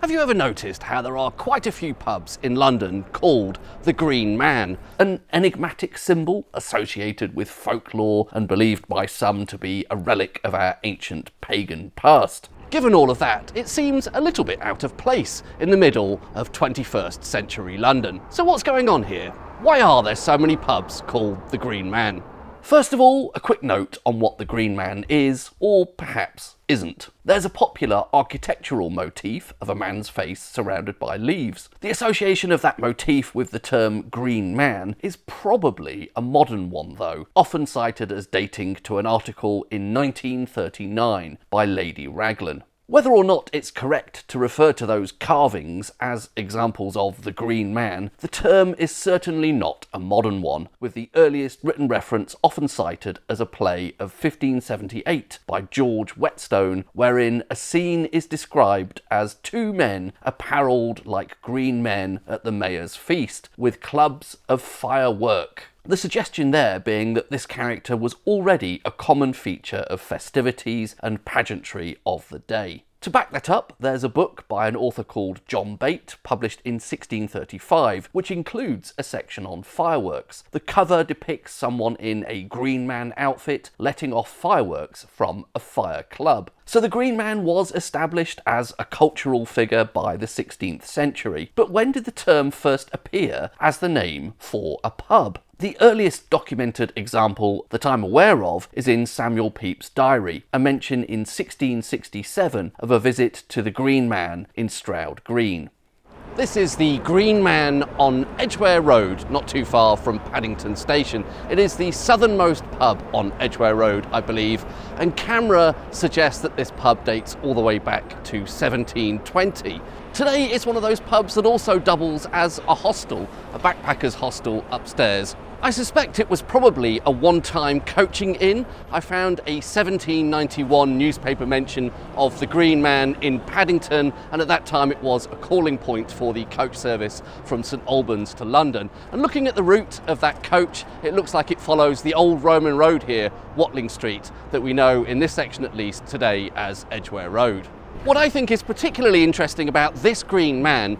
Have you ever noticed how there are quite a few pubs in London called the Green Man, an enigmatic symbol associated with folklore and believed by some to be a relic of our ancient pagan past? Given all of that, it seems a little bit out of place in the middle of 21st century London. So what's going on here? Why are there so many pubs called the Green Man? First of all, a quick note on what the Green Man is, or perhaps isn't. There's a popular architectural motif of a man's face surrounded by leaves. The association of that motif with the term Green Man is probably a modern one though, often cited as dating to an article in 1939 by Lady Raglan. Whether or not it's correct to refer to those carvings as examples of the Green Man, the term is certainly not a modern one, with the earliest written reference often cited as a play of 1578 by George Whetstone, wherein a scene is described as two men apparelled like green men at the mayor's feast, with clubs of firework. The suggestion there being that this character was already a common feature of festivities and pageantry of the day. To back that up, there's a book by an author called John Bate, published in 1635, which includes a section on fireworks. The cover depicts someone in a Green Man outfit letting off fireworks from a fire club. So the Green Man was established as a cultural figure by the 16th century. But when did the term first appear as the name for a pub? The earliest documented example that I'm aware of is in Samuel Pepys's diary, a mention in 1667 of a visit to the Green Man in Stroud Green. This is the Green Man on Edgware Road, not too far from Paddington Station. It is the southernmost pub on Edgware Road, I believe, and camera suggests that this pub dates all the way back to 1720. Today it's one of those pubs that also doubles as a hostel, a backpackers hostel upstairs. I suspect it was probably a one-time coaching inn. I found a 1791 newspaper mention of the Green Man in Paddington, and at that time it was a calling point for the coach service from St Albans to London. And looking at the route of that coach, it looks like it follows the old Roman road here, Watling Street, that we know in this section at least today as Edgware Road. What I think is particularly interesting about this Green Man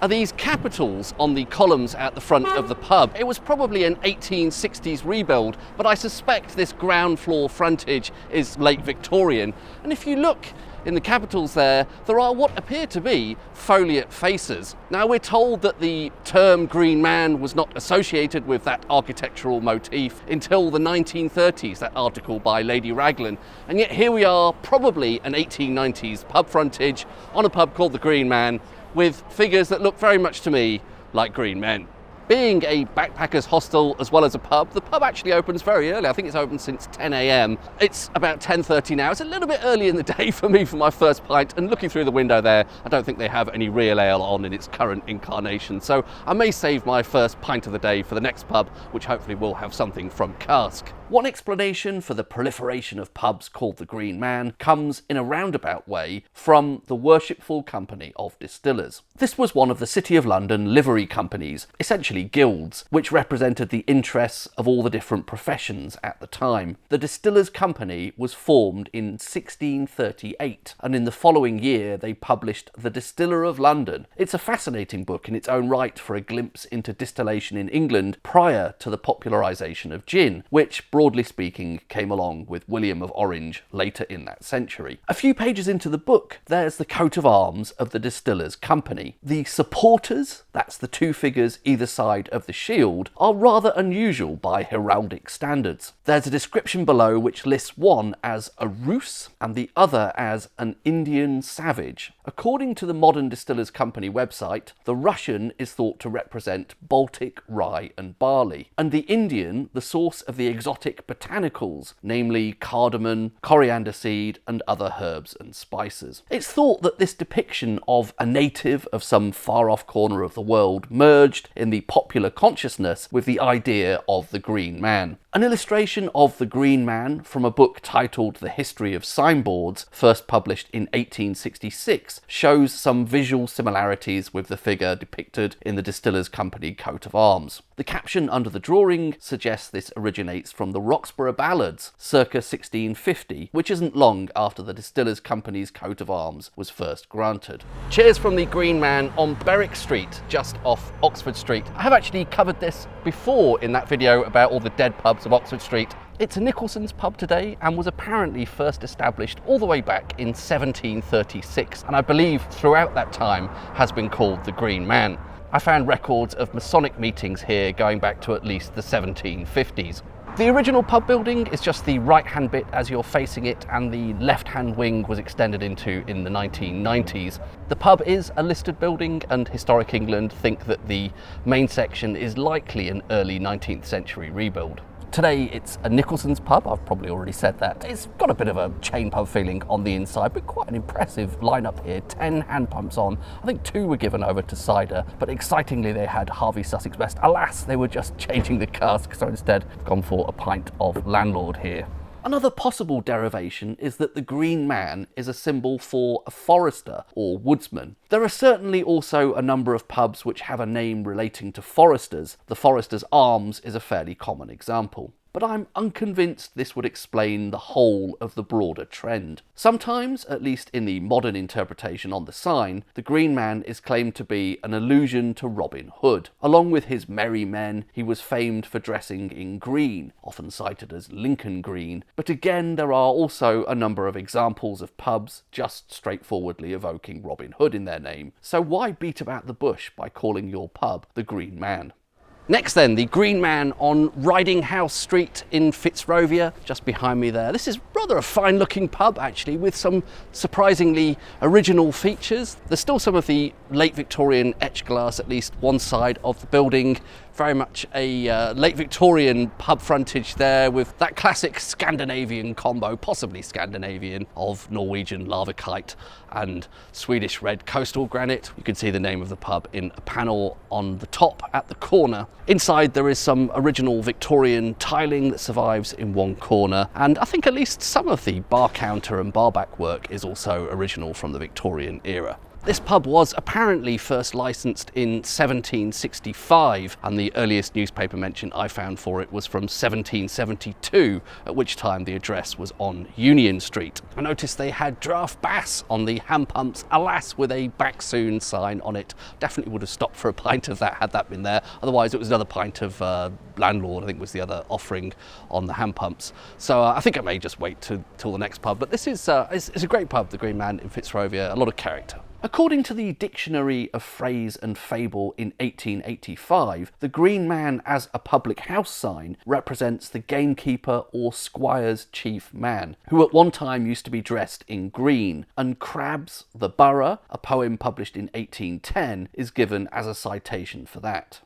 are these capitals on the columns at the front of the pub. It was probably an 1860s rebuild, but I suspect this ground floor frontage is late Victorian. And if you look in the capitals there are what appear to be foliate faces. Now we're told that the term Green Man was not associated with that architectural motif until the 1930s, that article by Lady Raglan, and yet here we are, probably an 1890s pub frontage on a pub called the Green Man, with figures that look very much to me like green men. Being a backpackers hostel as well as a pub, the pub actually opens very early. I think it's open since 10 a.m. It's about 10:30 now. It's a little bit early in the day for me for my first pint, and looking through the window there, I don't think they have any real ale on in its current incarnation. So I may save my first pint of the day for the next pub, which hopefully will have something from cask. One explanation for the proliferation of pubs called the Green Man comes in a roundabout way from the Worshipful company of Distillers. This was one of the City of London livery companies, essentially guilds, which represented the interests of all the different professions at the time. The Distillers company was formed in 1638, and in the following year they published The Distiller of London. It's a fascinating book in its own right for a glimpse into distillation in England prior to the popularisation of gin, which broadly speaking, came along with William of Orange later in that century. A few pages into the book, there's the coat of arms of the Distillers Company. The supporters, that's the two figures either side of the shield, are rather unusual by heraldic standards. There's a description below which lists one as a Rus and the other as an Indian savage. According to the Modern Distillers Company website, the Russian is thought to represent Baltic rye and barley, and the Indian the source of the exotic botanicals, namely cardamom, coriander seed and other herbs and spices. It's thought that this depiction of a native of some far-off corner of the world merged in the popular consciousness with the idea of the Green Man. An illustration of the Green Man from a book titled The History of Signboards, first published in 1866, shows some visual similarities with the figure depicted in the Distillers Company coat of arms. The caption under the drawing suggests this originates from the Roxburgh Ballads, circa 1650, which isn't long after the Distillers Company's coat of arms was first granted. Cheers from the Green Man on Berwick Street, just off Oxford Street. I have actually covered this before in that video about all the dead pubs of Oxford Street. It's a Nicholson's pub today and was apparently first established all the way back in 1736, and I believe throughout that time has been called the Green Man. I found records of Masonic meetings here going back to at least the 1750s. The original pub building is just the right-hand bit as you're facing it, and the left-hand wing was extended into in the 1990s. The pub is a listed building, and Historic England think that the main section is likely an early 19th century rebuild. Today it's a Nicholson's pub, I've probably already said that. It's got a bit of a chain pub feeling on the inside, but quite an impressive lineup here. 10 hand pumps on. I think 2 were given over to cider, but excitingly they had Harvey Sussex Best. Alas, they were just changing the cask, so instead I've gone for a pint of Landlord here. Another possible derivation is that the Green Man is a symbol for a forester or woodsman. There are certainly also a number of pubs which have a name relating to foresters. The Forresters Arms is a fairly common example. But I'm unconvinced this would explain the whole of the broader trend. Sometimes, at least in the modern interpretation on the sign, the Green Man is claimed to be an allusion to Robin Hood. Along with his merry men, he was famed for dressing in green, often cited as Lincoln Green. But again, there are also a number of examples of pubs just straightforwardly evoking Robin Hood in their name. So why beat about the bush by calling your pub the Green Man? Next then, the Green Man on Riding House Street in Fitzrovia, just behind me there. This is rather a fine looking pub actually, with some surprisingly original features. There's still some of the late Victorian etched glass, at least one side of the building. Very much a late Victorian pub frontage there, with that classic Scandinavian combo, possibly Scandinavian, of Norwegian lavakite and Swedish red coastal granite. You can see the name of the pub in a panel on the top at the corner. Inside there is some original Victorian tiling that survives in one corner, and I think at least some of the bar counter and bar back work is also original from the Victorian era. This pub was apparently first licensed in 1765, and the earliest newspaper mention I found for it was from 1772, at which time the address was on Union Street. I noticed they had draft bass on the hand pumps, alas with a back soon sign on it. Definitely would have stopped for a pint of that had that been there. Otherwise it was another pint of Landlord, I think was the other offering on the hand pumps. So I think I may just wait till the next pub, but this is it's a great pub, the Green Man in Fitzrovia, a lot of character. According to the Dictionary of Phrase and Fable in 1885, the Green Man as a public house sign represents the gamekeeper or squire's chief man, who at one time used to be dressed in green, and Crabbe's The Borough, a poem published in 1810, is given as a citation for that.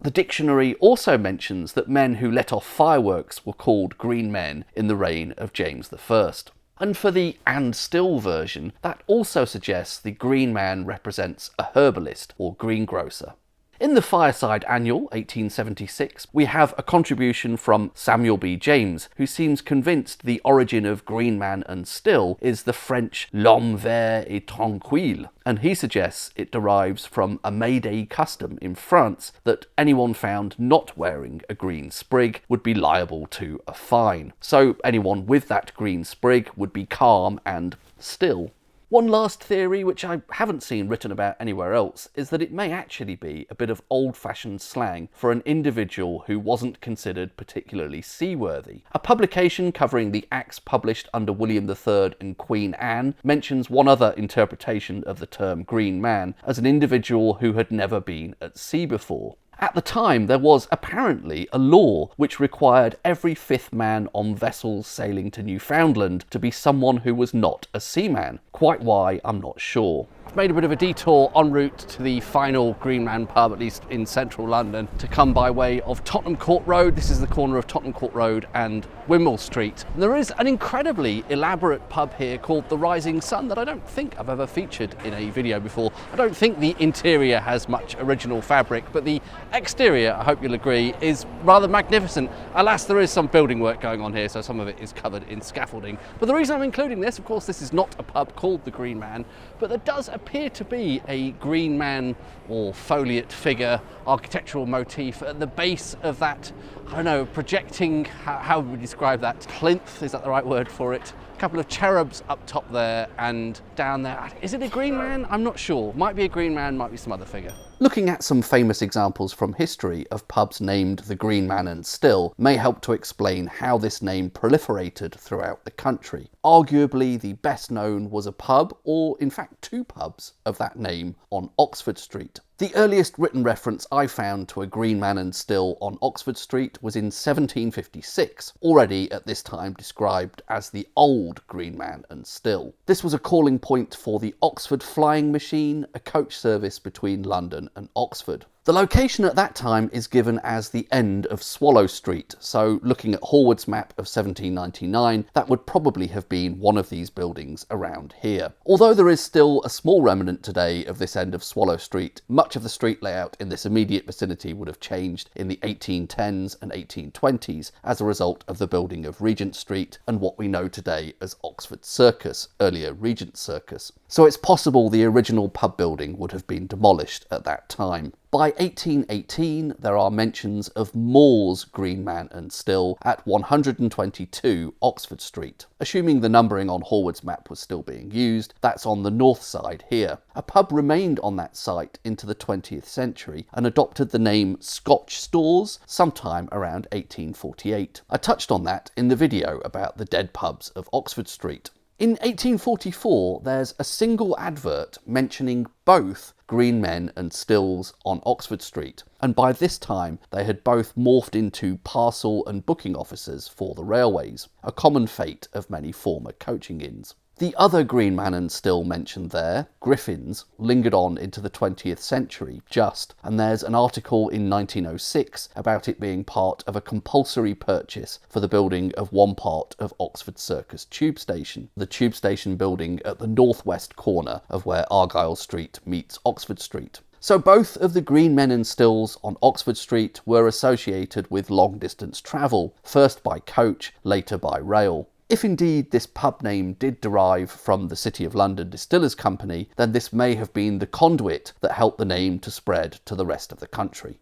The dictionary also mentions that men who let off fireworks were called green men in the reign of James I. And for the and still version, that also suggests the Green Man represents a herbalist or greengrocer. In the Fireside Annual, 1876, we have a contribution from Samuel B. James, who seems convinced the origin of Green Man and Still is the French l'homme vert et tranquille, and he suggests it derives from a May Day custom in France that anyone found not wearing a green sprig would be liable to a fine. So anyone with that green sprig would be calm and still. One last theory, which I haven't seen written about anywhere else, is that it may actually be a bit of old-fashioned slang for an individual who wasn't considered particularly seaworthy. A publication covering the acts published under William III and Queen Anne mentions one other interpretation of the term Green Man as an individual who had never been at sea before. At the time, there was apparently a law which required every fifth man on vessels sailing to Newfoundland to be someone who was not a seaman. Quite why, I'm not sure. I've made a bit of a detour en route to the final Green Man pub, at least in central London, to come by way of Tottenham Court Road. This is the corner of Tottenham Court Road and Wimble Street. And there is an incredibly elaborate pub here called the Rising Sun that I don't think I've ever featured in a video before. I don't think the interior has much original fabric, but the exterior, I hope you'll agree, is rather magnificent. Alas, there is some building work going on here, so some of it is covered in scaffolding. But the reason I'm including this, of course, this is not a pub called the Green Man, but there does appear to be a green man or foliate figure, architectural motif at the base of that, I don't know, projecting, how would we describe that? Plinth, is that the right word for it? A couple of cherubs up top there and down there. Is it a green man? I'm not sure. Might be a green man, might be some other figure. Looking at some famous examples from history of pubs named the Green Man and Still may help to explain how this name proliferated throughout the country. Arguably the best known was a pub, or in fact two pubs, of that name on Oxford Street. The earliest written reference I found to a Green Man and Still on Oxford Street was in 1756, already at this time described as the Old Green Man and Still. This was a calling point for the Oxford Flying Machine, a coach service between London and Oxford. The location at that time is given as the end of Swallow Street, so looking at Horwood's map of 1799, that would probably have been one of these buildings around here. Although there is still a small remnant today of this end of Swallow Street, much of the street layout in this immediate vicinity would have changed in the 1810s and 1820s as a result of the building of Regent Street and what we know today as Oxford Circus, earlier Regent Circus. So it's possible the original pub building would have been demolished at that time. By 1818, there are mentions of Moore's Green Man and Still at 122 Oxford Street. Assuming the numbering on Horwood's map was still being used, that's on the north side here. A pub remained on that site into the 20th century and adopted the name Scotch Stores sometime around 1848. I touched on that in the video about the dead pubs of Oxford Street. In 1844, there's a single advert mentioning both Green Men and Stills on Oxford Street, and by this time they had both morphed into parcel and booking offices for the railways, a common fate of many former coaching inns. The other Green Man and Still mentioned there, Griffin's, lingered on into the 20th century just, and there's an article in 1906 about it being part of a compulsory purchase for the building of one part of Oxford Circus Tube Station, the tube station building at the northwest corner of where Argyle Street meets Oxford Street. So both of the Green Men and Stills on Oxford Street were associated with long distance travel, first by coach, later by rail. If indeed this pub name did derive from the City of London Distillers Company, then this may have been the conduit that helped the name to spread to the rest of the country.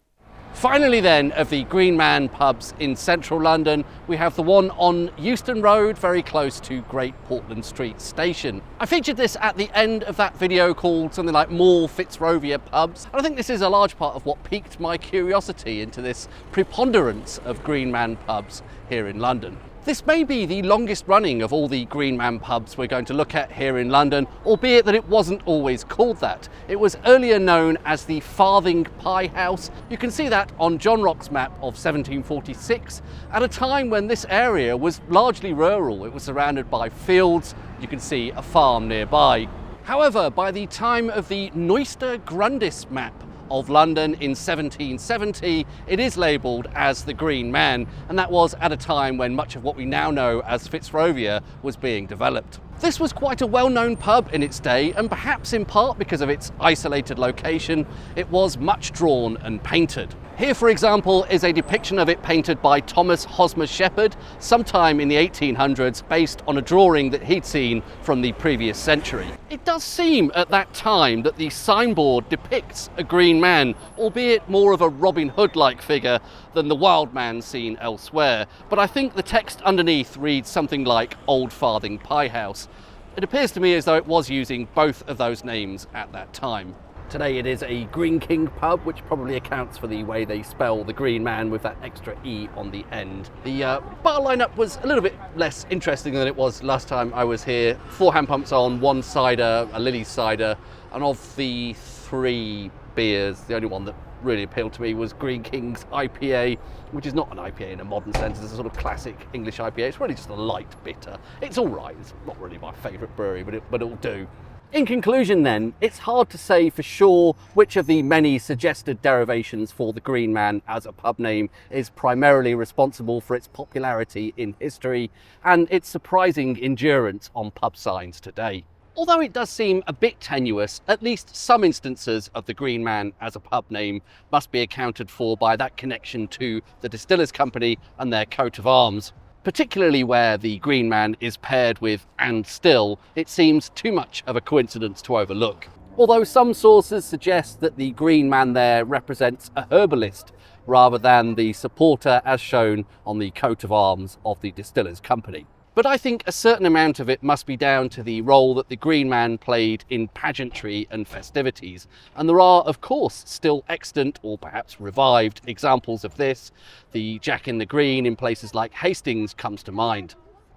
Finally then, of the Green Man pubs in central London, we have the one on Euston Road, very close to Great Portland Street Station. I featured this at the end of that video called something like More Fitzrovia Pubs, and I think this is a large part of what piqued my curiosity into this preponderance of Green Man pubs here in London. This may be the longest running of all the Green Man pubs we're going to look at here in London, albeit that it wasn't always called that. It was earlier known as the Farthing Pie House. You can see that on John Rock's map of 1746, at a time when this area was largely rural. It was surrounded by fields. You can see a farm nearby. However, by the time of the Noyster Grundis map of London in 1770, it is labelled as the Green Man, and that was at a time when much of what we now know as Fitzrovia was being developed. This was quite a well-known pub in its day, and perhaps in part because of its isolated location, it was much drawn and painted. Here, for example, is a depiction of it painted by Thomas Hosmer Shepherd sometime in the 1800s, based on a drawing that he'd seen from the previous century. It does seem at that time that the signboard depicts a green man, albeit more of a Robin Hood-like figure than the wild man seen elsewhere, but I think the text underneath reads something like Old Farthing Pie House. It appears to me as though it was using both of those names at that time. Today it is a Green King pub, which probably accounts for the way they spell the Green Man with that extra E on the end. The bar lineup was a little bit less interesting than it was last time I was here. 4 hand pumps on, 1 cider, a Lily's cider, and of the 3 beers, the only one that really appealed to me was Green King's IPA, which is not an IPA in a modern sense. It's a sort of classic English IPA. It's really just a light bitter. It's all right. It's not really my favourite brewery, but it'll do. In conclusion then, it's hard to say for sure which of the many suggested derivations for the Green Man as a pub name is primarily responsible for its popularity in history and its surprising endurance on pub signs today. Although it does seem a bit tenuous, at least some instances of the Green Man as a pub name must be accounted for by that connection to the Distillers Company and their coat of arms. Particularly where the Green Man is paired with "and still," it seems too much of a coincidence to overlook. Although some sources suggest that the Green Man there represents a herbalist rather than the supporter as shown on the coat of arms of the Distillers Company. But I think a certain amount of it must be down to the role that the Green Man played in pageantry and festivities. And there are, of course, still extant or perhaps revived examples of this. The Jack in the Green in places like Hastings comes to mind.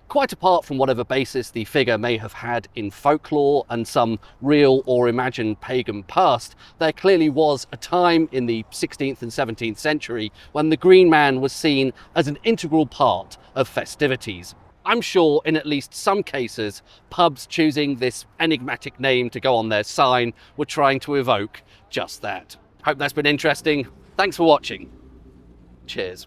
Quite apart from whatever basis the figure may have had in folklore and some real or imagined pagan past, there clearly was a time in the 16th and 17th century when the Green Man was seen as an integral part of festivities. I'm sure in at least some cases, pubs choosing this enigmatic name to go on their sign were trying to evoke just that. Hope that's been interesting. Thanks for watching. Cheers.